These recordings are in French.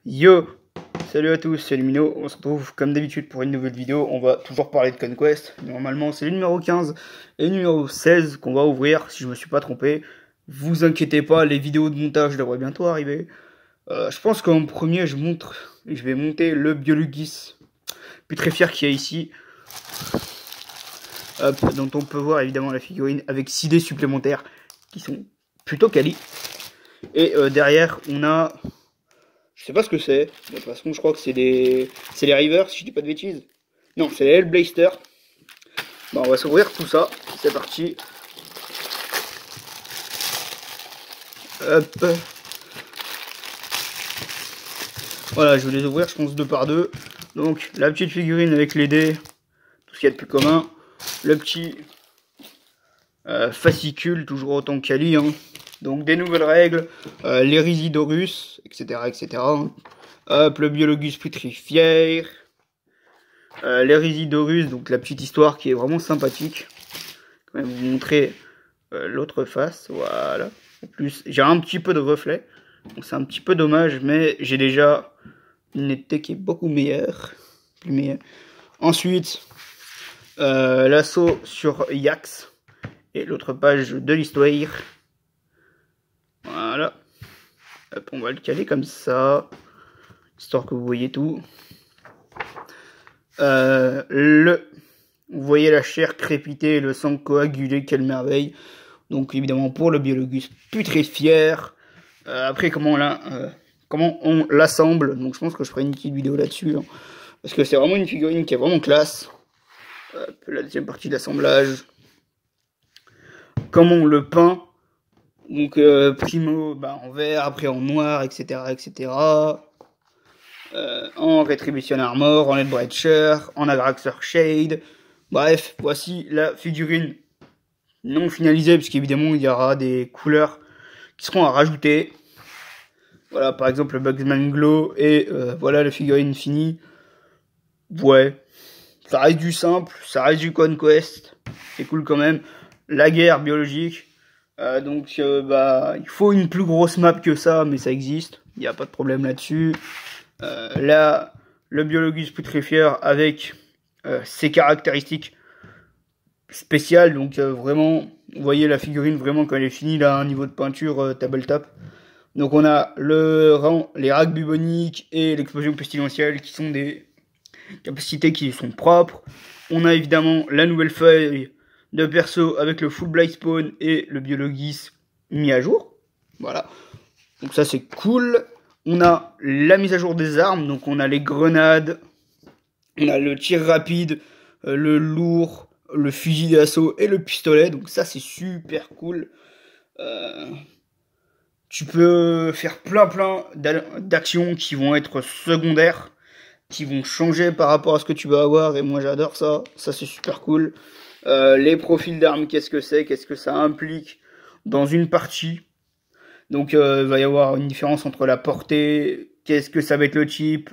Yo, salut à tous, c'est Lumino, on se retrouve comme d'habitude pour une nouvelle vidéo. On va toujours parler de Conquest. Normalement c'est le numéro 15 et le numéro 16 qu'on va ouvrir, si je me suis pas trompé. Vous inquiétez pas, les vidéos de montage devraient bientôt arriver. Je pense qu'en premier je vais monter le Biolugis Putréfier qui est ici. Hop, dont on peut voir évidemment la figurine avec 6 dés supplémentaires qui sont plutôt quali. Et derrière on a... Je sais pas ce que c'est. De toute façon, je crois que c'est les Rivers, si je dis pas de bêtises. Non, c'est les Hellblaster. Bon, on va s'ouvrir tout ça. C'est parti. Hop. Voilà, je vais les ouvrir, je pense, 2 par 2. Donc, la petite figurine avec les dés. Tout ce qu'il y a de plus commun. Le petit fascicule, toujours autant quali. Hein. Donc, des nouvelles règles. Les Risidorus, etc. etc. Hop, le Biologus Putrifier. Les Risidorus, donc la petite histoire qui est vraiment sympathique. Je vais vous montrer l'autre face, voilà. En plus, j'ai un petit peu de reflet. Donc c'est un petit peu dommage, mais j'ai déjà une netteté qui est beaucoup meilleure. Plus meilleure. Ensuite, l'assaut sur Yax. Et l'autre page de l'histoire. Voilà. Hop, on va le caler comme ça. Histoire que vous voyez tout. Vous voyez la chair crépiter, le sang coagulé, quelle merveille. Donc évidemment pour le Biologus Putréfier. Après comment on l'assemble. Donc je pense que je ferai une petite vidéo là-dessus. Hein, parce que c'est vraiment une figurine qui est vraiment classe. La deuxième partie de l'assemblage. Comment on le peint. Donc primo en vert, après en noir, etc. etc. En Retribution Armor, en Headbreacher, en Agraxer Shade. Bref, voici la figurine non finalisée, puisqu'évidemment il y aura des couleurs qui seront à rajouter. Voilà, par exemple le Bugsman Glow, et voilà la figurine finie. Ouais, ça reste du simple, ça reste du Conquest, c'est cool quand même. La guerre biologique, donc il faut une plus grosse map que ça, mais ça existe, il n'y a pas de problème là-dessus. Là, le Biologus Putréfier avec ses caractéristiques spéciales, donc vraiment, vous voyez la figurine vraiment quand elle est finie, là, un niveau de peinture tabletop. Donc on a les racks buboniques et l'explosion pestilentielle qui sont des capacités qui sont propres. On a évidemment la nouvelle feuille de perso avec le full blight spawn et le Biologis mis à jour. Voilà, donc ça c'est cool. On a la mise à jour des armes, donc on a les grenades, on a le tir rapide, le lourd, le fusil d'assaut et le pistolet, donc ça c'est super cool. Tu peux faire plein d'actions qui vont être secondaires, qui vont changer par rapport à ce que tu vas avoir, et moi j'adore ça, ça c'est super cool. Les profils d'armes, qu'est-ce que ça implique dans une partie. Donc il va y avoir une différence entre la portée, qu'est-ce que ça va être le type,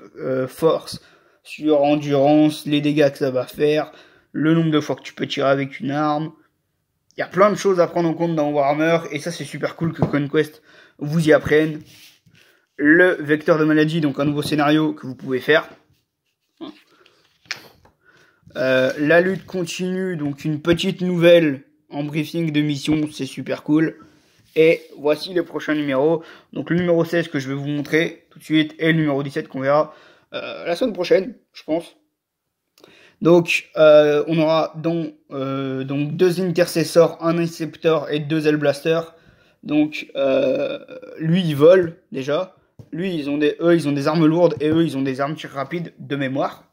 force, sur endurance, les dégâts que ça va faire, le nombre de fois que tu peux tirer avec une arme. Il y a plein de choses à prendre en compte dans Warhammer, et ça c'est super cool que Conquest vous y apprenne. Le vecteur de maladie, donc un nouveau scénario que vous pouvez faire. La lutte continue, donc une petite nouvelle en briefing de mission, c'est super cool. Et voici les prochains numéros. Donc le numéro 16 que je vais vous montrer tout de suite, et le numéro 17 qu'on verra la semaine prochaine, je pense. Donc on aura donc 2 intercessors, un Inceptor et 2 Hellblaster. Donc lui il vole déjà. Lui eux ils ont des armes lourdes, et eux ils ont des armes tir rapides de mémoire.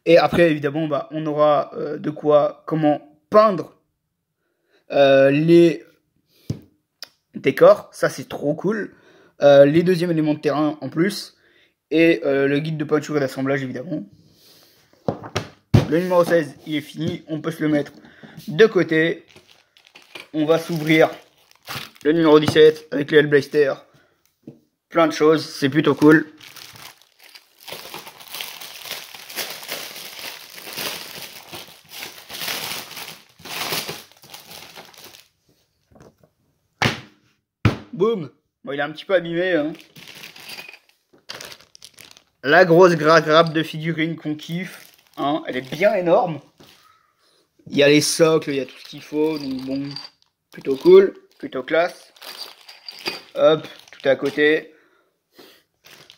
Et après évidemment on aura de quoi comment peindre les décors, ça c'est trop cool. Les deuxièmes éléments de terrain en plus. Et le guide de peinture et d'assemblage évidemment. Le numéro 16 il est fini, on peut se le mettre de côté. On va s'ouvrir le numéro 17 avec les Hellblaster. Plein de choses, c'est plutôt cool. Boum. Bon, il est un petit peu abîmé, hein. la grosse grappe de figurines qu'on kiffe. Hein, elle est bien énorme. Il y a les socles, il y a tout ce qu'il faut. Donc bon, plutôt cool, plutôt classe. Hop, tout est à côté.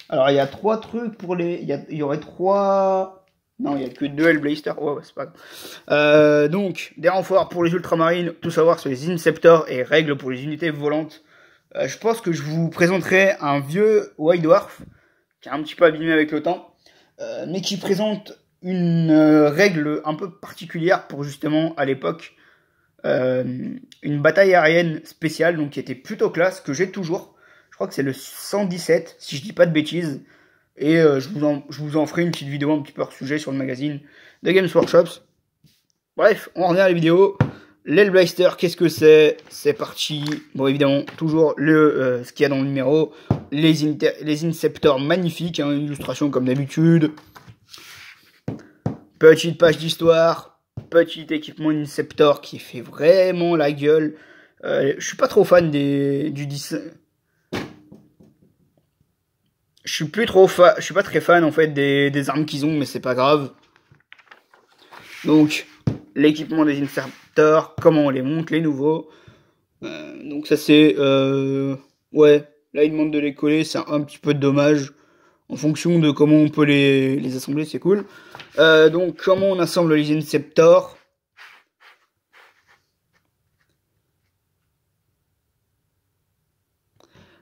Alors il y a 3 trucs pour les... Il y aurait 3... Non, il n'y a que 2 Hellblasters. Ouais, c'est pas grave. Donc, des renforts pour les ultramarines. Tout savoir sur les Inceptors et règles pour les unités volantes. Je pense que je vous présenterai un vieux White Dwarf qui est un petit peu abîmé avec le temps, mais qui présente une règle un peu particulière pour justement à l'époque une bataille aérienne spéciale, donc qui était plutôt classe, que j'ai toujours. Je crois que c'est le 117 si je dis pas de bêtises, et je vous en ferai une petite vidéo un petit peu hors sujet sur le magazine de Games Workshop. Bref, on revient à la vidéo. L'Hellblaster, qu'est-ce que c'est? C'est parti. Bon, évidemment, toujours ce qu'il y a dans le numéro. Les Inceptors magnifiques, hein, une illustration comme d'habitude. Petite page d'histoire. Petit équipement Inceptor qui fait vraiment la gueule. Je suis pas trop fan du dessin. Je suis pas très fan en fait des armes qu'ils ont, mais c'est pas grave. Donc, l'équipement des Inceptors, comment on les monte, les nouveaux. Donc ça c'est... ouais, là il demande de les coller, c'est un petit peu dommage. En fonction de comment on peut les assembler, c'est cool. Donc comment on assemble les Inceptors.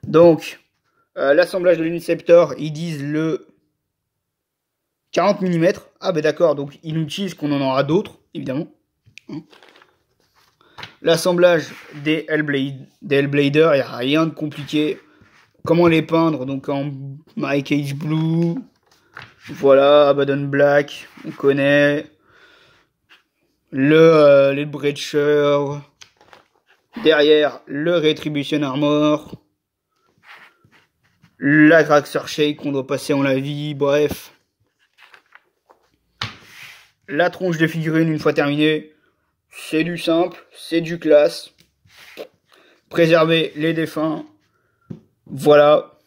Donc, l'assemblage de l'Inceptor, ils disent le 40 mm. Ah ben d'accord, donc ils nous disent qu'on en aura d'autres, évidemment. L'assemblage des Hellbladers, il n'y a rien de compliqué. Comment les peindre? Donc en Mike Cage Blue, voilà, Abaddon Black, on connaît. Les Breacher. Derrière, le Retribution Armor. La Graxer Shake qu'on doit passer en la vie, bref. La tronche de figurine une fois terminée. C'est du simple, c'est du classe. Préserver les défunts. Voilà.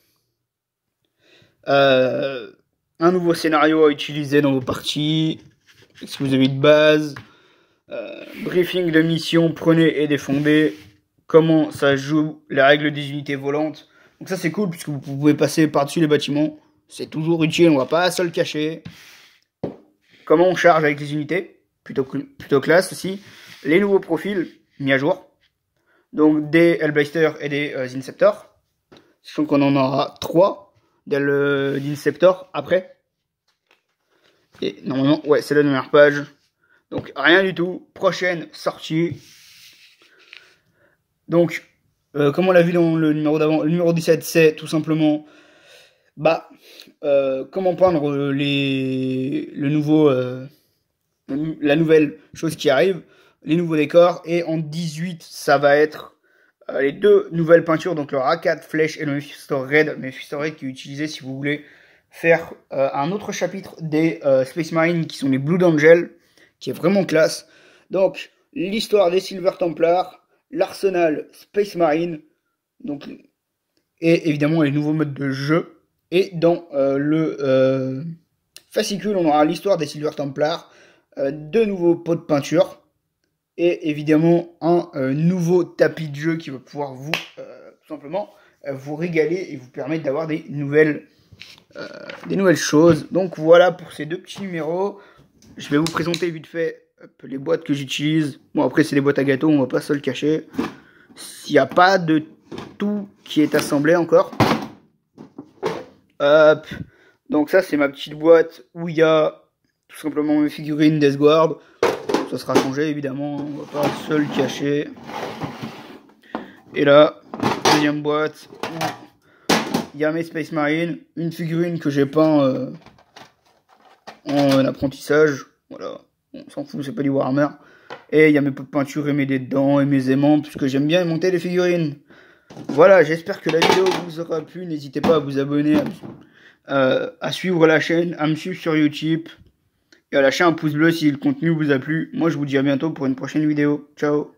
Un nouveau scénario à utiliser dans vos parties. Est-ce que vous avez de base? Briefing de mission, prenez et défendez. Comment ça joue la règle des unités volantes. Donc ça c'est cool puisque vous pouvez passer par-dessus les bâtiments. C'est toujours utile, on va pas se le cacher. Comment on charge avec les unités. Plutôt classe aussi. Les nouveaux profils mis à jour. Donc des Hellblaster et des Inceptors. Sachant qu'on en aura 3 d'Inceptor après. Et normalement, ouais, c'est la dernière page. Donc rien du tout. Prochaine sortie. Donc, comme on l'a vu dans le numéro d'avant, le numéro 17, c'est tout simplement comment peindre la nouvelle chose qui arrive, les nouveaux décors. Et en 18, ça va être les 2 nouvelles peintures, donc le Rakat Flèche et le Mephisto Red qui est utilisé si vous voulez faire un autre chapitre des Space Marines qui sont les Blood Angel, qui est vraiment classe. Donc l'histoire des Silver Templars, l'arsenal Space Marine, donc, et évidemment les nouveaux modes de jeu. Et dans le fascicule, on aura l'histoire des Silver Templars, 2 nouveaux pots de peinture, et évidemment un nouveau tapis de jeu qui va pouvoir vous, tout simplement, vous régaler et vous permettre d'avoir des nouvelles choses. Donc voilà pour ces 2 petits numéros. Je vais vous présenter vite fait les boîtes que j'utilise. Bon, après c'est des boîtes à gâteaux, on va pas se le cacher. S'il n'y a pas de tout qui est assemblé encore. Hop. Donc ça c'est ma petite boîte où il y a tout simplement mes figurines Death Guard. Ça sera changé évidemment, on va pas se le cacher. Et là, deuxième boîte, il y a mes Space Marines, une figurine que j'ai peint en apprentissage. Voilà, on s'en fout, c'est pas du Warhammer. Et il y a mes pots de peinture et mes dents et mes aimants, puisque j'aime bien monter les figurines. Voilà, j'espère que la vidéo vous aura plu. N'hésitez pas à vous abonner, à suivre la chaîne, à me suivre sur YouTube. Et à lâcher un pouce bleu si le contenu vous a plu. Moi je vous dis à bientôt pour une prochaine vidéo. Ciao.